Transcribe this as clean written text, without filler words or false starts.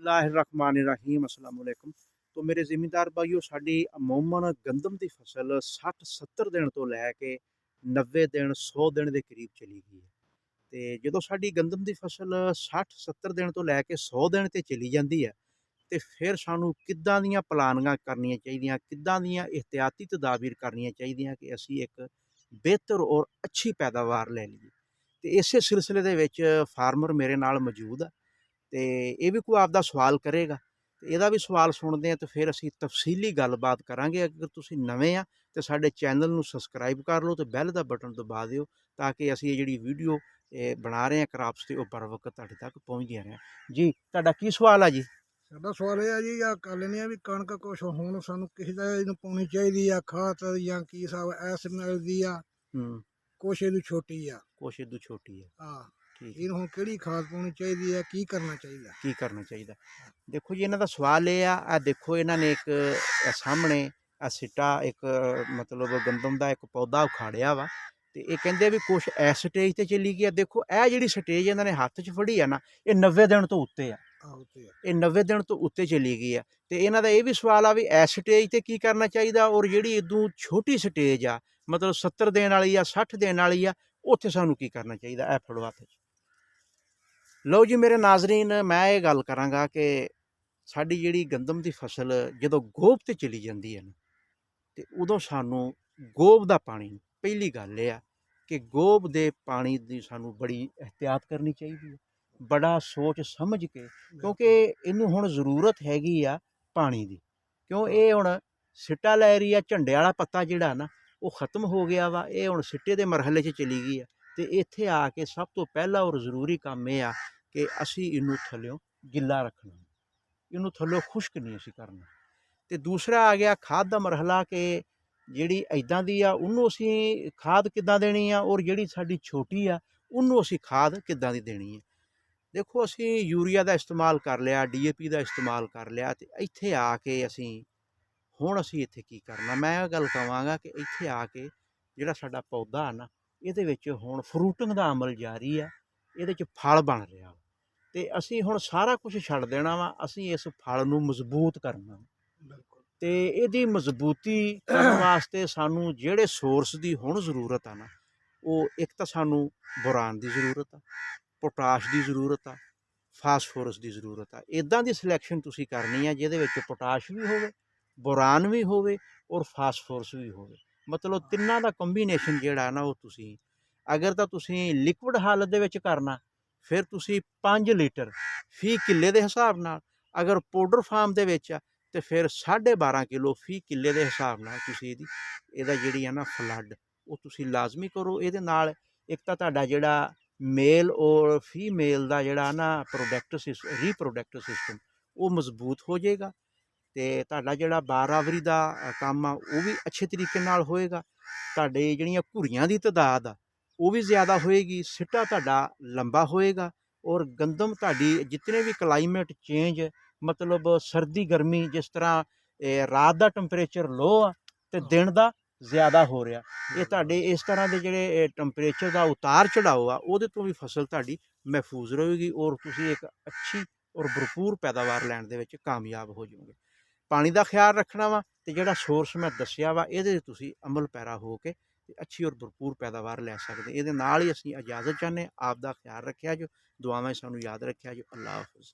बिस्मिल्लाहिर्रहमानिर्रहीम अस्सलाम वालेकुम। तो मेरे ਜ਼ਿਮੀਂਦਾਰ भाइयों ਸਾਡੀ ਅਮੂਮਨ ਗੰਦਮ ਦੀ ਫਸਲ 60-70 ਦਿਨ ਤੋਂ ਲੈ ਕੇ 90 ਦਿਨ 100 ਦਿਨ ਦੇ ਕਰੀਬ ਚਲੀ ਗਈ ਹੈ। ਤੇ ਜਦੋਂ ਸਾਡੀ ਗੰਦਮ ਦੀ ਫਸਲ 60-70 ਦਿਨ ਤੋਂ ਲੈ ਕੇ 100 ਦਿਨ ਤੇ ਚਲੀ ਜਾਂਦੀ ਹੈ ਤੇ ਫਿਰ ਸਾਨੂੰ ਕਿੱਦਾਂ ਦੀਆਂ ਪਲਾਨਿੰਗਾਂ ਕਰਨੀਆਂ ਚਾਹੀਦੀਆਂ, ਕਿੱਦਾਂ ਦੀਆਂ ਇhtiyati ਤਦਾਬੀਰ ਕਰਨੀਆਂ ਚਾਹੀਦੀਆਂ ਕਿ ਅਸੀਂ ਇੱਕ ਬਿਹਤਰ ਔਰ ਅੱਛੀ ਪੈਦਾਵਾਰ ਲੈ ਲਈਏ। ਤੇ ਇਸੇ ਸਿਲਸਿਲੇ ਦੇ ਵਿੱਚ ਫਾਰਮਰ ਮੇਰੇ ਨਾਲ ਮੌਜੂਦ ਆ ਤੇ ਇਹ ਵੀ ਕੋਈ ਆਪਦਾ ਸਵਾਲ ਕਰੇਗਾ ਤੇ ਇਹਦਾ ਵੀ ਸਵਾਲ ਸੁਣਦੇ ਆ ਤੇ ਫਿਰ ਅਸੀਂ ਤਫਸੀਲੀ ਗੱਲਬਾਤ ਕਰਾਂਗੇ। ਅਗਰ ਤੁਸੀਂ ਨਵੇਂ ਆ ਤੇ ਸਾਡੇ ਚੈਨਲ ਨੂੰ ਸਬਸਕ੍ਰਾਈਬ ਕਰ ਲਓ ਤੇ ਬੈਲ ਦਾ ਬਟਨ ਦਬਾ ਦਿਓ ਤਾਂ ਕਿ ਅਸੀਂ ਇਹ ਜਿਹੜੀ ਵੀਡੀਓ ਬਣਾ ਰਹੇ ਹਾਂ ਕਰਾਪਸ ਤੇ ਉਹ ਬਰ ਵਕਤ ਤੁਹਾਡੇ ਤੱਕ ਪਹੁੰਚਦੀਆਂ ਰਹਿਣ। ਜੀ ਤੁਹਾਡਾ ਕੀ ਸਵਾਲ ਆ ਜੀ? ਸਾਡਾ ਸਵਾਲ ਇਹ ਆ ਜੀ, ਆ ਕਰ ਲੈਂਦੇ ਆ ਵੀ ਕਣਕ ਕੁਛ ਹੁਣ ਸਾਨੂੰ ਕਿਸੇ ਦਾ ਇਹਨੂੰ ਪਾਉਣੀ ਚਾਹੀਦੀ ਆ ਖਾਦ ਜਾਂ ਕੀ ਹਿਸਾਬ ਐਸ ਮਿਲਦੀ ਆ, ਕੁਛ ਇਹਨੂੰ ਛੋਟੀ ਆ, ਕੁਛ ਇਦੋਂ ਛੋਟੀ ਹੈ। ਹਾਂ ਠੀਕ ਹੈ। ਇਹਨੂੰ ਹੁਣ ਕਿਹੜੀ ਖਾਦ ਪਾਉਣੀ ਚਾਹੀਦੀ ਆ, ਕੀ ਕਰਨਾ ਚਾਹੀਦਾ? ਕੀ ਕਰਨਾ ਚਾਹੀਦਾ? ਦੇਖੋ ਜੀ ਇਹਨਾਂ ਦਾ ਸਵਾਲ ਇਹ ਆ ਦੇਖੋ ਇਹਨਾਂ ਨੇ ਇੱਕ ਸਾਹਮਣੇ ਆ ਸਿੱਟਾ ਇੱਕ ਮਤਲਬ ਗੰਦਮ ਦਾ ਇੱਕ ਪੌਦਾ ਉਖਾੜਿਆ ਵਾ ਤੇ ਇਹ ਕਹਿੰਦੇ ਵੀ ਕੁਛ ਇਸ ਸਟੇਜ ਤੇ ਚਲੀ ਗਈ ਆ। ਦੇਖੋ ਇਹ ਜਿਹੜੀ ਸਟੇਜ ਇਹਨਾਂ ਨੇ ਹੱਥ 'ਚ ਫੜੀ ਆ ਨਾ, ਇਹ 90 ਦਿਨ ਤੋਂ ਉੱਤੇ ਆ। ਇਹ 90 ਦਿਨ ਤੋਂ ਉੱਤੇ ਚਲੀ ਗਈ ਆ ਤੇ ਇਹਨਾਂ ਦਾ ਇਹ ਵੀ ਸਵਾਲ ਆ ਵੀ ਇਸ ਸਟੇਜ ਤੇ ਕੀ ਕਰਨਾ ਚਾਹੀਦਾ ਔਰ ਜਿਹੜੀ ਇਦੋਂ ਛੋਟੀ ਸਟੇਜ ਆ ਮਤਲਬ 70 ਦਿਨ ਵਾਲੀ ਆ 60 ਦਿਨ ਵਾਲੀ ਆ ਉੱਥੇ ਸਾਨੂੰ ਕੀ ਕਰਨਾ ਚਾਹੀਦਾ? ਇਹ ਫੜੋ ਹੱਥ 'ਚ। ਲਓ ਜੀ ਮੇਰੇ ਨਾਜ਼ਰੀਨ, ਮੈਂ ਇਹ ਗੱਲ ਕਰਾਂਗਾ ਕਿ ਸਾਡੀ ਜਿਹੜੀ ਗੰਦਮ ਦੀ ਫਸਲ ਜਦੋਂ ਗੋਭ ਤੇ ਚਲੀ ਜਾਂਦੀ ਹੈ ਨਾ ਤੇ ਉਦੋਂ ਸਾਨੂੰ ਗੋਭ ਦਾ ਪਾਣੀ, ਪਹਿਲੀ ਗੱਲ ਇਹ ਆ ਕਿ ਗੋਭ ਦੇ ਪਾਣੀ ਦੀ ਸਾਨੂੰ ਬੜੀ ਇਹਤਿਆਤ ਕਰਨੀ ਚਾਹੀਦੀ ਹੈ, ਬੜਾ ਸੋਚ ਸਮਝ ਕੇ, ਕਿਉਂਕਿ ਇਹਨੂੰ ਹੁਣ ਜ਼ਰੂਰਤ ਹੈਗੀ ਆ ਪਾਣੀ ਦੀ। ਕਿਉਂ ਇਹ ਹੁਣ ਸਿੱਟਾ ਲੈ ਰਹੀ ਆ, ਝੰਡੇ ਵਾਲਾ ਪੱਤਾ ਜਿਹੜਾ ਨਾ ਉਹ ਖ਼ਤਮ ਹੋ ਗਿਆ ਵਾ, ਇਹ ਹੁਣ ਸਿੱਟੇ ਦੇ ਮਰਹਲੇ 'ਚ ਚਲੀ ਗਈ ਆ ਤੇ ਇੱਥੇ ਆ ਕੇ ਸਭ ਤੋਂ ਪਹਿਲਾ ਔਰ ਜ਼ਰੂਰੀ ਕੰਮ ਇਹ ਆ ਕਿ ਅਸੀਂ ਇਹਨੂੰ ਥੱਲਿਓਂ ਗਿੱਲਾ ਰੱਖਣਾ, ਇਹਨੂੰ ਥੱਲਿਓਂ ਖੁਸ਼ਕ ਨਹੀਂ ਅਸੀਂ ਕਰਨਾ। ਤੇ ਦੂਸਰਾ ਆ ਗਿਆ ਖਾਦ ਦਾ ਮਰਹਲਾ ਕਿ ਜਿਹੜੀ ਇੱਦਾਂ ਦੀ ਆ ਉਹਨੂੰ ਅਸੀਂ ਖਾਦ ਕਿੱਦਾਂ ਦੇਣੀ ਆ ਔਰ ਜਿਹੜੀ ਸਾਡੀ ਛੋਟੀ ਆ ਉਹਨੂੰ ਅਸੀਂ ਖਾਦ ਕਿੱਦਾਂ ਦੀ ਦੇਣੀ ਹੈ। ਦੇਖੋ ਅਸੀਂ ਯੂਰੀਆ ਦਾ ਇਸਤੇਮਾਲ ਕਰ ਲਿਆ, DAP ਦਾ ਇਸਤੇਮਾਲ ਕਰ ਲਿਆ ਤੇ ਇੱਥੇ ਆ ਕੇ ਹੁਣ ਅਸੀਂ ਇੱਥੇ ਕੀ ਕਰਨਾ? ਮੈਂ ਇਹ ਗੱਲ ਕਹਾਂਗਾ ਕਿ ਇੱਥੇ ਆ ਕੇ ਜਿਹੜਾ ਸਾਡਾ ਪੌਦਾ ਆ ਨਾ ਇਹਦੇ ਵਿੱਚ ਹੁਣ ਫਰੂਟਿੰਗ ਦਾ ਅਮਲ ਜਾਰੀ ਆ, ਇਹਦੇ 'ਚ ਫਲ ਬਣ ਰਿਹਾ ਤੇ ਅਸੀਂ ਹੁਣ ਸਾਰਾ ਕੁਝ ਛੱਡ ਦੇਣਾ ਵਾ, ਅਸੀਂ ਇਸ ਫਲ ਨੂੰ ਮਜ਼ਬੂਤ ਕਰਨਾ ਤੇ ਇਹਦੀ ਮਜ਼ਬੂਤੀ ਕਰਨ ਵਾਸਤੇ ਸਾਨੂੰ ਜਿਹੜੇ ਸੋਰਸ ਦੀ ਹੁਣ ਜ਼ਰੂਰਤ ਆ ਨਾ ਉਹ ਇੱਕ ਤਾਂ ਸਾਨੂੰ ਬੋਰਾਨ ਦੀ ਜ਼ਰੂਰਤ ਆ, ਪੋਟਾਸ਼ ਦੀ ਜ਼ਰੂਰਤ ਆ, ਫਾਸਫੋਰਸ ਦੀ ਜ਼ਰੂਰਤ ਆ। ਇੱਦਾਂ ਦੀ ਸਿਲੈਕਸ਼ਨ ਤੁਸੀਂ ਕਰਨੀ ਆ ਜਿਹਦੇ ਵਿੱਚ ਪੋਟਾਸ਼ ਵੀ ਹੋਵੇ, ਬੋਰਾਨ ਵੀ ਹੋਵੇ ਔਰ ਫਾਸਫੋਰਸ ਵੀ ਹੋਵੇ। ਮਤਲਬ ਤਿੰਨਾਂ ਦਾ ਕੰਬੀਨੇਸ਼ਨ ਜਿਹੜਾ ਨਾ ਉਹ ਤੁਸੀਂ ਅਗਰ ਤਾਂ ਤੁਸੀਂ ਲਿਕੁਇਡ ਹਾਲਤ ਦੇ ਵਿੱਚ ਕਰਨਾ ਫਿਰ ਤੁਸੀਂ 5 ਲੀਟਰ ਫੀ ਕਿੱਲੇ ਦੇ ਹਿਸਾਬ ਨਾਲ, ਅਗਰ ਪਾਊਡਰ ਫਾਰਮ ਦੇ ਵਿੱਚ ਆ ਤੇ ਫਿਰ 12.5 ਕਿਲੋ ਫੀ ਕਿੱਲੇ ਦੇ ਹਿਸਾਬ ਨਾਲ ਤੁਸੀਂ ਇਹਦਾ ਜਿਹੜੀ ਆ ਨਾ ਫਲੱਡ ਉਹ ਤੁਸੀਂ ਲਾਜ਼ਮੀ ਕਰੋ। ਇਹਦੇ ਨਾਲ ਇੱਕ ਤਾਂ ਤੁਹਾਡਾ ਜਿਹੜਾ ਮੇਲ ਔਰ ਫੀਮੇਲ ਦਾ ਜਿਹੜਾ ਨਾ ਰੀਪਰੋਡਕਟਿਵ ਸਿਸਟਮ ਉਹ ਮਜ਼ਬੂਤ ਹੋ ਜਾਏਗਾ ਤੇ ਤੁਹਾਡਾ ਜਿਹੜਾ ਬਾਰਾਵਰੀ ਦਾ ਕੰਮ ਆ ਉਹ ਵੀ ਅੱਛੇ ਤਰੀਕੇ ਨਾਲ ਹੋਏਗਾ। ਤੁਹਾਡੇ ਜਿਹੜੀਆਂ ਘੁਰੀਆਂ ਦੀ ਤਾਦਾਦ ਆ ਉਹ ਵੀ ਜ਼ਿਆਦਾ ਹੋਏਗੀ, ਸਿੱਟਾ ਤੁਹਾਡਾ ਲੰਬਾ ਹੋਏਗਾ ਔਰ ਗੰਦਮ ਤੁਹਾਡੀ ਜਿਤਨੇ ਵੀ ਕਲਾਈਮੇਟ ਚੇਂਜ ਮਤਲਬ ਸਰਦੀ ਗਰਮੀ, ਜਿਸ ਤਰ੍ਹਾਂ ਰਾਤ ਦਾ ਟੈਂਪਰੇਚਰ ਲੋ ਆ ਤੇ ਦਿਨ ਦਾ ਜ਼ਿਆਦਾ ਹੋ ਰਿਹਾ, ਇਹ ਤੁਹਾਡੇ ਇਸ ਤਰ੍ਹਾਂ ਦੇ ਜਿਹੜੇ ਟੈਂਪਰੇਚਰ ਦਾ ਉਤਾਰ ਚੜਾਓ ਆ ਉਹਦੇ ਤੋਂ ਵੀ ਫਸਲ ਤੁਹਾਡੀ ਮਹਿਫੂਜ਼ ਰਹੇਗੀ ਔਰ ਤੁਸੀਂ ਇੱਕ ਅੱਛੀ ਔਰ ਭਰਪੂਰ ਪੈਦਾਵਾਰ ਲੈਣ ਦੇ ਵਿੱਚ ਕਾਮਯਾਬ ਹੋ ਜਾਓਗੇ। ਪਾਣੀ ਦਾ ਖਿਆਲ ਰੱਖਣਾ ਵਾ ਤੇ ਜਿਹੜਾ ਸੋਰਸ ਮੈਂ ਦੱਸਿਆ ਵਾ ਇਹਦੇ ਤੁਸੀਂ ਅਮਲ ਪੈਰਾ ਹੋ ਕੇ ਤੇ ਅੱਛੀ ਔਰ ਭਰਪੂਰ ਪੈਦਾਵਾਰ ਲੈ ਸਕਦੇ। ਇਹਦੇ ਨਾਲ ਹੀ ਅਸੀਂ ਇਜਾਜ਼ਤ ਚਾਹੁੰਦੇ, ਆਪ ਦਾ ਖਿਆਲ ਰੱਖਿਆ ਜੋ, ਦੁਆਵਾਂ ਸਾਨੂੰ ਯਾਦ ਰੱਖਿਆ ਜੋ। ਅੱਲਾਹ ਹਾਫਿਜ਼।